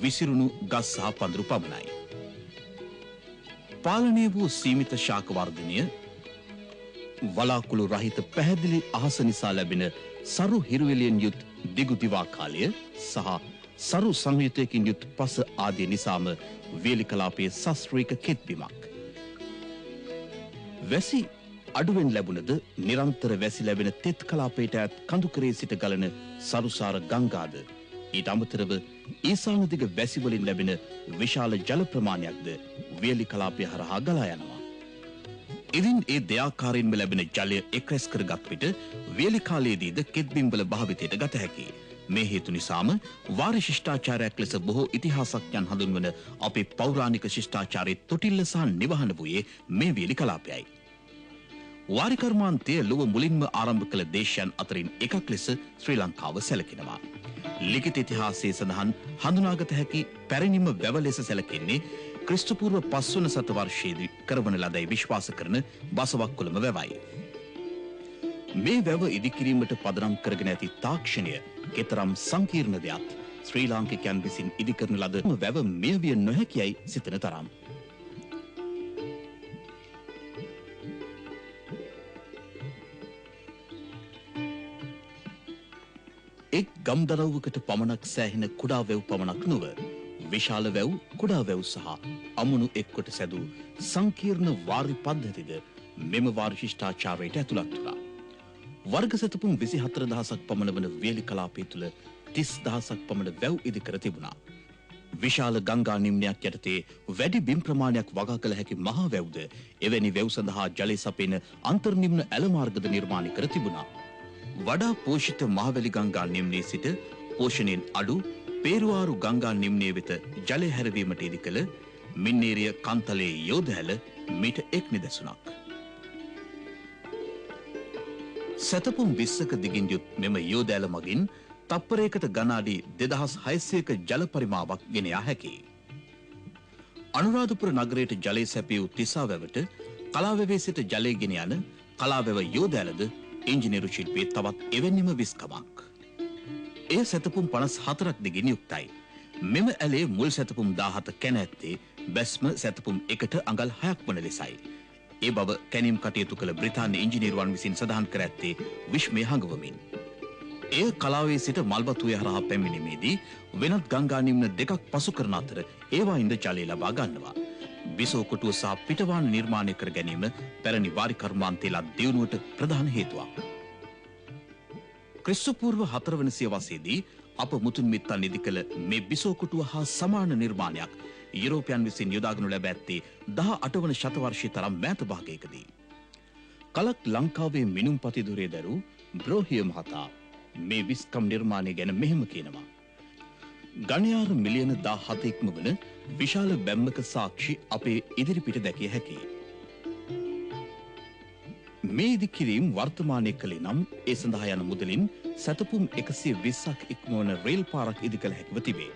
විසිරුණු ගස් සහ පඳුරු පමණයි. පාලනය වූ සීමිත ශාක වර්ධනය, වලාකුළු රහිත පැහැදිලි අහස නිසා ලැබෙන සරු හිරුවෙලියෙන් යුත් දිගු දිවා කාලය සහ සරු සංයුතයකින් යුත් පස ආදී නිසාම වේලි කලාපයේ ශාස්ත්‍රීය කෙත්බිමක්. වැසි අඩුවෙන් ලැබුණද නිරන්තර වැසි ලැබෙන තෙත් කලාපයට ඈත් කඳුකරේ සිට ගලන සරුසාර ගංගාද ඊට අමතරව ඊසාන දිග වැසි වලින් ලැබෙන විශාල ජල ප්‍රමාණයක්ද වේලි කලාපය හරහා ගලා යනවා. ඉදින් ඒ දෙආකාරයෙන්ම ලැබෙන ජලය එක්රැස් කරගත් විට වේලි කාලයේදීද කෙත්බිම් වල භාවිතයට ගත හැකියි. මේ හේතු නිසාම වාරි ශිෂ්ටාචාරයක් ලෙස බොහෝ ඉතිහාසඥයන් හඳුන්වන අපේ පෞරාණික ශිෂ්ටාචාරයේ තොටිල්ල සහ නිවහන වූයේ මේ වේලි කලාපයයි. වාරි කර්මාන්තය ලොව මුලින්ම ආරම්භ කළ දේශයන් අතරින් එකක් ලෙස ශ්‍රී ලංකාව සැලකෙනවා. ලිඛිත ඉතිහාසයේ සඳහන් හඳුනාගත හැකි පැරණිම වැව ලෙස සැලකෙන්නේ ක්‍රිස්තුපූර්ව 5 වන සත වර්ෂයේදී කරවන ලදැයි විශ්වාස කරන බසවක්කුළම වැවයි. මේ වැව ඉදිකිරීමට පදනම් කරගෙන ඇති තාක්ෂණය කෙතරම් සංකීර්ණ දෙයක් ශ්‍රී ලාංකිකයන් විසින් ඉදිකරන ලද වැව මෙයවිය නොහැකියයි සිතන තරම්. එක් ගම්දරව්වකට පමණක් සෑහෙන කුඩා වැව් පමණක් නොව විශාල වැව්, කුඩා වැව් සහ අමුණු එක්කොට සැදූ සංකීර්ණ වාරි පද්ධතිද මෙම වාරි ශිෂ්ටාචාරයට ඇතුළත් වුණා. වර්ග සැතපුම් 24000ක් පමණ වන වේලි කලාපය තුළ 30000ක් පමණ වැව් ඉදිකර තිබුණා. විශාල ගංගා නිම්නයක් යටතේ වැඩි බිම් ප්‍රමාණයක් වගා කළ හැකි මහා වැව්ද එවැනි වැව් සඳහා ජලය සපයන අන්තර්නිම්න ඇල මාර්ගද නිර්මාණය කර තිබුණා. වඩා පෝෂිත මහවැලි ගංගා නිම්නයේ සිට පෝෂණයෙන් අඩු පේරුවාරු ගංගා නිම්නයේ වෙත ජලය හැරවීමට ඉදි කළ මින්නේරිය කන්තලේ යෝධහැල මීට 1 නිදසුනක්. සැතපුම් 20ක දිගින් යුත් මෙම යෝධහැල මගින් තප්පරයකට ගණාඩි 2600ක ජල පරිමාවක් ගෙන යා හැකියි. අනුරාධපුර නගරයට ජලය සැපිය වූ තිසා වැවට කලාවැවේ සිට ජලය ගෙන යන කලාවැව යෝධහැලද ඉංජිනේරු ශිල්පයේ තවත් එවැනිම විස්කමක්. එය සැතපුම් 54ක් දිගින් යුක්තයි. මෙම ඇලේ මුල් සැතපුම් 17 කැන ඇත්තේ බැස්ම සැතපුම් 1ට අඟල් 6ක් වන ලෙසයි. ඒ බව කැනීම් කටයුතු කළ බ්‍රිතාන්‍ය ඉංජිනේරුවන් විසින් සඳහන් කර ඇත්තේ විශ්මය හඟවමින්. එය කලාවේ සිට මල්බතුවේ හරහා පැමිණීමේදී වෙනත් ගංගා නිම්න දෙකක් පසු කරන අතර ඒවායින්ද ජලය ලබා ගන්නවා. බිසෝ කොටුව සහ පිටවාන නිර්මාණය කර ගැනීම පැරණි වාරි කර්මාන්තයලා දියුණුවට ප්‍රධාන හේතුවක්. ක්‍රිස්තුපූර්ව 4 වන සියවසේදී අප මුතුන් මිත්තන් ඉදි කළ මේ බිසෝ කොටුව හා සමාන නිර්මාණයක් යුරෝපයන් විසින් යොදාගනු ලැබ ඇත්තේ 18 වන ශතවර්ෂයේ තරම් මෑත භාගයකදී. කලක් ලංකාවේ මිනුම් පතිදුරේ දරූ බ්‍රෝහිය මහතා මේ විස්කම් නිර්මාණය ගැන මෙහෙම කියනවා. ගණයාර මිලියන 17ක්ම වන විශාල බැම්මක සාක්ෂි අපේ ඉදිරිපිට දැකිය හැකියි. මේ ඉදිකිරීම් වර්තමානයේ කළේ නම් ඒ සඳහා යන මුදලින් සැතපුම් 120ක් ඉක්මවන රේල් පාරක් ඉදි කළ හැකිව තිබේ.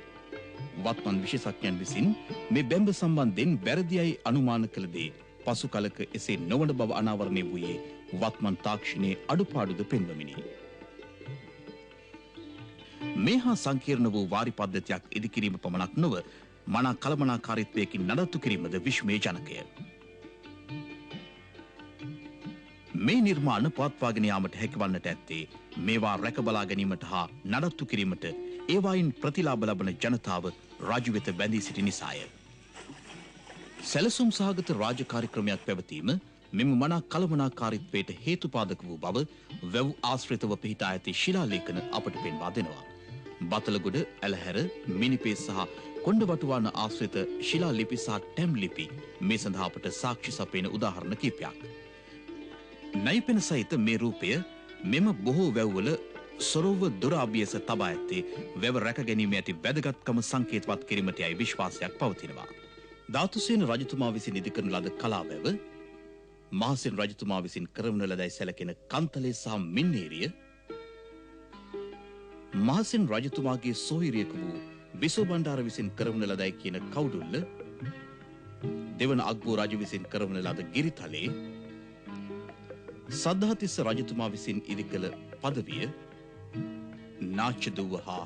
වත්මන් විශේෂඥයන් විසින් මේ බැම්ම සම්බන්ධයෙන් වැරදියයි අනුමාන කළ දේ පසු කලක එසේ නොවන බව අනාවරණය වූයේ වත්මන් තාක්ෂණයේ අඩුපාඩුද පෙන්වමිනි. මේ හා සංකීර්ණ වූ වාරි පද්ධතියක් ඉදිකිරීම පමණක් නොව මනා කළමනාකාරීත්වයකින් නඩත්තු කිරීමද විශ්මය ජනකය. මේ නිර්මාණ පවත්වාගෙන යාමට හැකිවන්නට ඇත්තේ මේවා රැක බලා ගැනීමට හා නඩත්තු කිරීමට ඒවායින් ප්‍රතිලාභ ලබන ජනතාව රජු වෙත බැඳී සිටි නිසාය. සැලසුම් සහගත රාජකාරී ක්‍රමයක් පැවතීම මෙම මනා කළමනාකාරීත්වයට හේතුපාදක වූ බව වැව් ආශ්‍රිතව පිහිටා ඇති ශිලාලේඛන අපට පෙන්වා දෙනවා. බතලගොඩ, ඇලහැර, මිනිපේ සහ කොණ්ඩවටුවාන ආශ්‍රිත ශිලා ලිපි සහ ටැම් ලිපි මේ සඳහා අපට සාක්ෂි සපයන උදාහරණ කිහිපයක්. නයිපෙන සහිත මේ රූපය මෙම බොහෝ වැව්වල සොරව දොර අභියස තබා ඇත්තේ වැව රැක ගැනීම ඇති වැදගත්කම සංකේතවත් කිරීමට යයි විශ්වාසයක් පවතිනවා. ධාතුසේන රජතුමා විසින් ඉදිකරන ලද කලාවැව, මහසෙන් රජතුමා විසින් කරවන ලදැයි සැලකෙන කන්තලේ සහ මින්නේරිය, මහසෙන් රජතුමාගේ සොහිරියක වූ බිසෝ බණ්ඩාර විසින් කරවන ලදැයි කියන කවුඩුල්ල, දෙවන අග්බෝ රජු විසින් කරවන ලද ගිරිතලේ, සද්ධාතිස්ස රජතුමා විසින් ඉදිකළ පදවිය, නාච්ච දුව හා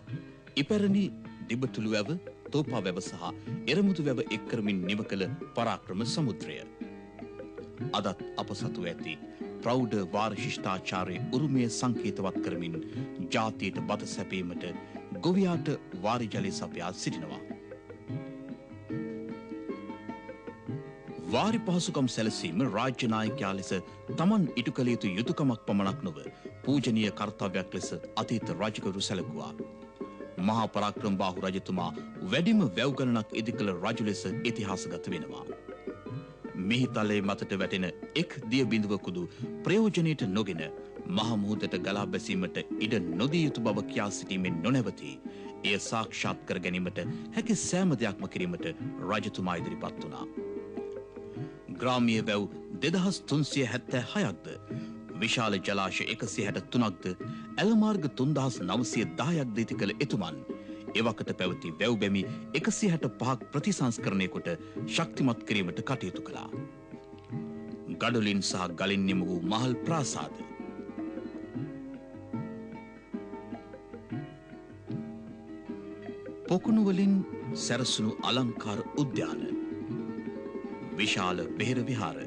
ඉපැරණි දිබතුළු වැව, තෝපා වැව සහ එරමුදු වැව එක් කරමින් නිම කළ පරාක්‍රම සමුද්‍රය. අදත් අප සතු ඇති ප්‍රෞಢ වාරශිෂ්ඨාචාරයේ උරුමය සංකේතවත් කරමින් ජාතියට බත සැපීමට ගොවියාට වාරි ජලය සපයා සිටිනවා. වාරි පහසුකම් සැලසීම රාජ්‍ය නායකයා ලෙස තමන් ඉටු කළ යුතු යුතුකමක් පමණක් නොව පූජනීය කර්තව්‍යයක් ලෙස අතීත රජකවරු සැලකුවා. මහා පරාක්‍රම බාහු රජතුමා වැඩිම වැව් ගණනක් ඉදිකළ රජු ලෙස ඉතිහාසගත වෙනවා. මිහිතලේ මතට වැටෙන එක් දිය බිඳුවකුදු ප්‍රයෝජනයට නොගෙන මහ මුහුදට ගලා බැසීමට ඉඩ නොදිය යුතු බව කියා සිටීමෙන් නොනැවතී එය සාක්ෂාත් කර ගැනීමට හැකි සෑම දෙයක්ම කිරීමට රජතුමා ඉදිරිපත් වුණා. ග්‍රාමීය වැව් 2376ක්ද විශාල ජලාශය 163ක්ද ඇලමාර්ග 3910ක්ද ඉති කළ එතුමන් එවකට පැවති වැව් බැමි 165ක් ප්‍රතිසංස්කරණය කොට ශක්තිමත් කිරීමට කටයුතු කළා. ගඩොලින් සහ ගලින් නිම වූ මහල් ප්‍රාසාද, පොකුණු වලින් සැරසුණු අලංකාර උද්‍යාන, විශාල වෙහෙර විහාර,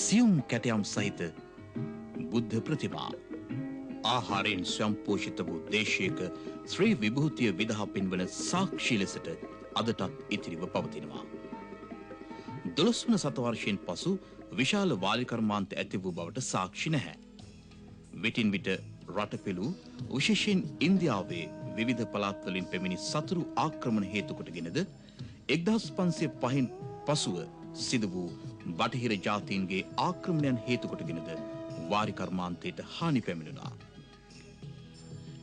සියුම් කැටයම් සහිත බුද්ධ ප්‍රතිමා, ආහාරයෙන් ස්වයංපෝෂිත වූ දේශයක ශ්‍රී විභූතිය විදහා පින්වන සාක්ෂි ලෙසට අදටත් ඉතිරිව පවතිනවා. 12 වන සතවර්ෂයෙන් පසු විශාල වාලි කර්මාන්ත ඇති වූ බවට සාක්ෂි නැහැ. විටින් විට රටපෙළු විශේෂයෙන් ඉන්දියාවේ විවිධ පළාත් වලින් පැමිණි සතුරු ආක්‍රමණ හේතු කොටගෙනද 1505න් පසුව සිදු වූ බටහිර ජාතීන්ගේ ආක්‍රමණයන් හේතු කොටගෙනද වාරි කර්මාන්තයට හානි පැමිණුණා.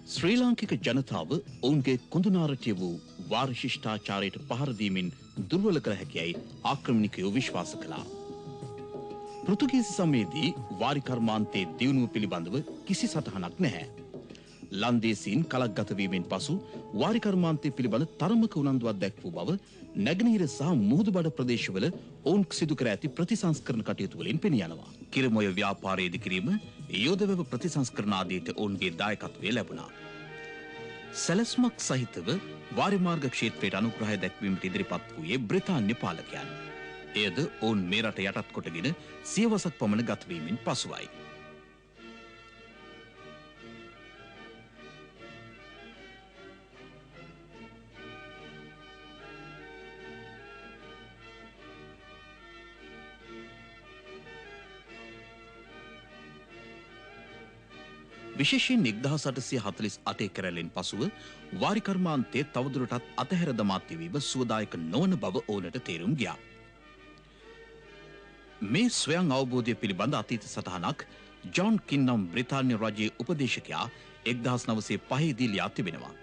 ශ්‍රී ලාංකික ජනතාව ඔවුන්ගේ කුඳුනාරටිය වූ වාරි ශිෂ්ඨාචාරයට පහර දීමෙන් දුර්වල කළ හැකියයි ආක්‍රමණිකයෝ විශ්වාස කළා. පෘතුගීසි සමයේදී වාරි කර්මාන්තයේ දියුණුව පිළිබඳව කිසි සටහනක් නැහැ. ලන්දේසීන් කලක් ගත වීමෙන් පසු වාරි කර්මාන්තය පිළිබඳ තරමක උනන්දුවක් දැක්වූ බව නැගෙනහිර සහ මුහුදුබඩ ප්‍රදේශවල ඔවුන් සිදු කර ඇති ප්‍රතිසංස්කරණ කටයුතු වලින් පෙනී යනවා. කිරමොය ව්‍යාපාරය ඉදිකිරීම, යෝධවැව ප්‍රතිසංස්කරණ ආදීට ඔවුන්ගේ දායකත්වය ලැබුණා. සැලැස්මක් සහිතව වාරි මාර්ග ක්ෂේත්‍රයට අනුග්‍රහය දැක්වීමට ඉදිරිපත් වූයේ බ්‍රිතාන්‍ය පාලකයන්. එයද ඔවුන් මේ රට යටත් කොටගෙන සියවසක් පමණ ගත වීමෙන් පසුවයි. විශේෂයෙන් 1848 කැරැල්ලෙන් පසුව වාරි කර්මාන්තයේ තවදුරටත් අතහැර දමා තිබීම සුවදායක නොවන බව ඕනට තේරුම් ගියා. මේ ස්වයං අවබෝධය පිළිබඳ අතීත සටහනක් ජොන් කින් නම් බ්‍රිතාන්‍ය රජයේ උපදේශකයා 1905 දී ලියා තිබෙනවා.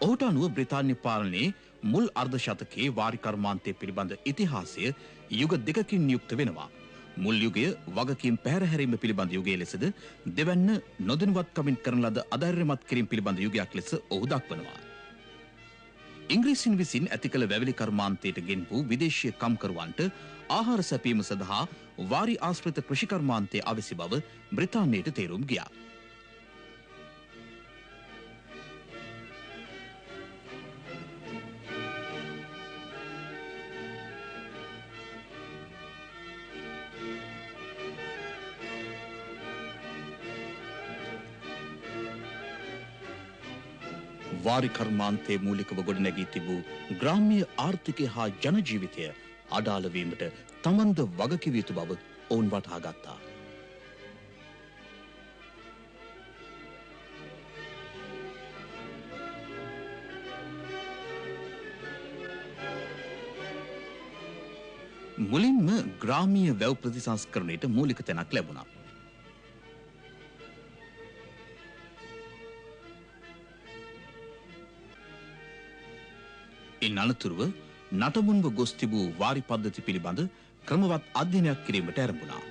ඔහුට අනුව බ්‍රිතාන්‍ය පාලනයේ මුල් අර්ධ ශතකයේ වාරි කර්මාන්තය පිළිබඳ ඉතිහාසය යුග දෙකකින් යුක්ත වෙනවා. මුල් යුගය වගකීම් පැහැරහැරීම පිළිබඳ යුගය ලෙසද, දෙවැන්න නොදැනුවත්කමින් කරන ලද අධෛර්යමත් කිරීම පිළිබඳ යුගයක් ලෙස ඔහු දක්වනවා. ඉංග්‍රීසින් විසින් ඇති කළ වැවිලි කර්මාන්තයට ගෙන වූ විදේශීය කම්කරුවන්ට ආහාර සැපීම සඳහා වාරි ආශ්‍රිත කෘෂි කර්මාන්තයේ අවසි බව බ්‍රිතාන්‍යයට තේරුම් ගියා. වාරි කර්මාන්තයේ මූලිකව ගොඩනැගී තිබූ ග්‍රාම්‍ය ආර්ථිකය හා ජන ජීවිතය අඩාල වීමට තමන්ද වගකිව යුතු බව ඔවුන් වටහා ගත්තා. මුලින්ම ග්‍රාමීය වැව් ප්‍රතිසංස්කරණයට මූලික තැනක් ලැබුණා. ඉන් අනතුරුව නටමුන්ව ගොස් තිබූ වාරි පද්ධති පිළිබඳ ක්‍රමවත් අධ්‍යයනයක් කිරීමට ආරම්භුණා.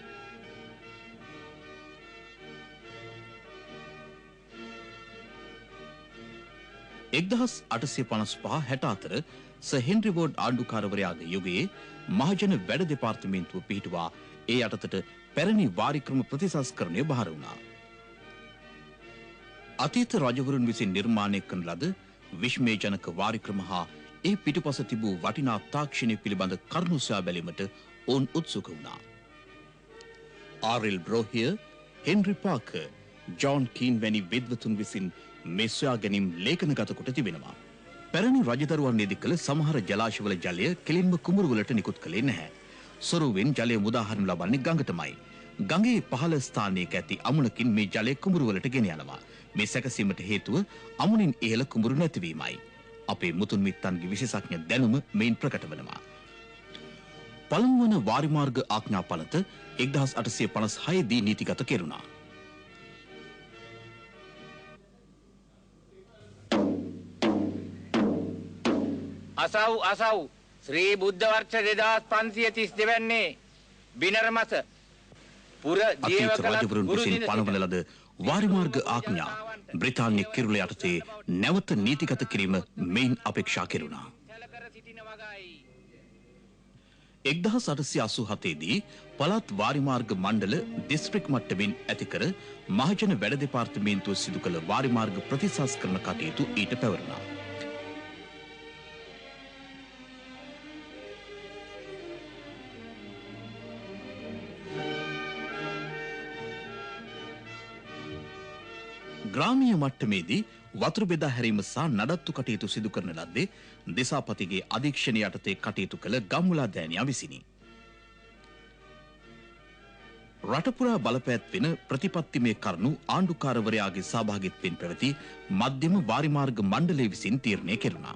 එක්දහස් 855-64 සර් හෙන්රි වෝඩ් ආණ්ඩුකාරවරයාගේ යුගයේ මහජන වැඩ දෙපාර්තමේන්තුව පිහිටුවා ඒ යටතට පැරණි වාරි ක්‍රම ප්‍රතිසංස්කරණය බහර වුණා. අතීත රජවරුන් විසින් නිර්මාණය කරන ලද විශ්මයජනක වාරි ක්‍රම හා ඒ පිටුපස තිබූ වටිනා තාක්ෂණය පිළිබඳ කරුණු සොයා බැලීමට ඔවුන් උත්සුක වුණා. R L Brohier, Henry Parker, John Keane වැනි විද්වතුන් විසින් මේ සොයා ගැනීම් ලේඛනගත කොට තිබෙනවා. පැරණි රජදරුවන් නිදි කළ සමහර ජලාශවල ජලය කෙලින්ම කුඹුරුවලට නිකුත් කළේ නැහැ. සොරුවෙන් ජලය මුදාහරිනු ලබන්නේ ගඟටමයි. ගඟේ පහළ ස්ථානයක ඇති අමුණකින් මේ ජලය කුඹුරුවලට ගෙන යනවා. මේ සැකසීමට හේතුව අමුණින් ඉහළ කුඹුරු නැතිවීමයි. අපේ මුතුන් මිත්තන්ගේ විශේෂඥ දැනුම මෙයින් ප්‍රකට වෙනවා. පළමු වන වාරිමාර්ග ආඥා පනත 1856 දී නීතිගත කෙරුණා. අසව් ශ්‍රී බුද්ධ වර්ෂ 2532 වෙන්නේ බිනර මාස පුර දේවකලත් ගුරු දින පනවන ලද වාරිමාර්ග ආඥා බ්‍රිතාන්‍ය කිරුළ යටතේ නැවත නීතිගත කිරීම මෙයින් අපේක්ෂා කෙරුණා. 1887 දී පළාත් වාරිමාර්ග මණ්ඩල දිස්ත්‍රික් මට්ටමින් ඇති කර මහජන වැඩ දෙපාර්තමේන්තුව සිදු කළ වාරිමාර්ග ප්‍රතිසංස්කරණ කටයුතු ඊට පැවරුණා. ග්‍රාමීය මට්ටමේදී වතුර බෙදා හැරීම සහ නඩත්තු කටයුතු සිදු කරන ලද්දේ දෙසාපතිගේ අධීක්ෂණය යටතේ කටයුතු කළ ගම්මුලා දෑනියා විසිනි. රටපුරා බලපෑත්වෙන ප්‍රතිපත්තිමය කරුණු ආණ්ඩුකාරවරයාගේ සහභාගීත්වයෙන් පැවති මධ්‍යම වාරිමාර්ග මණ්ඩලය විසින් තීරණය කෙරුණා.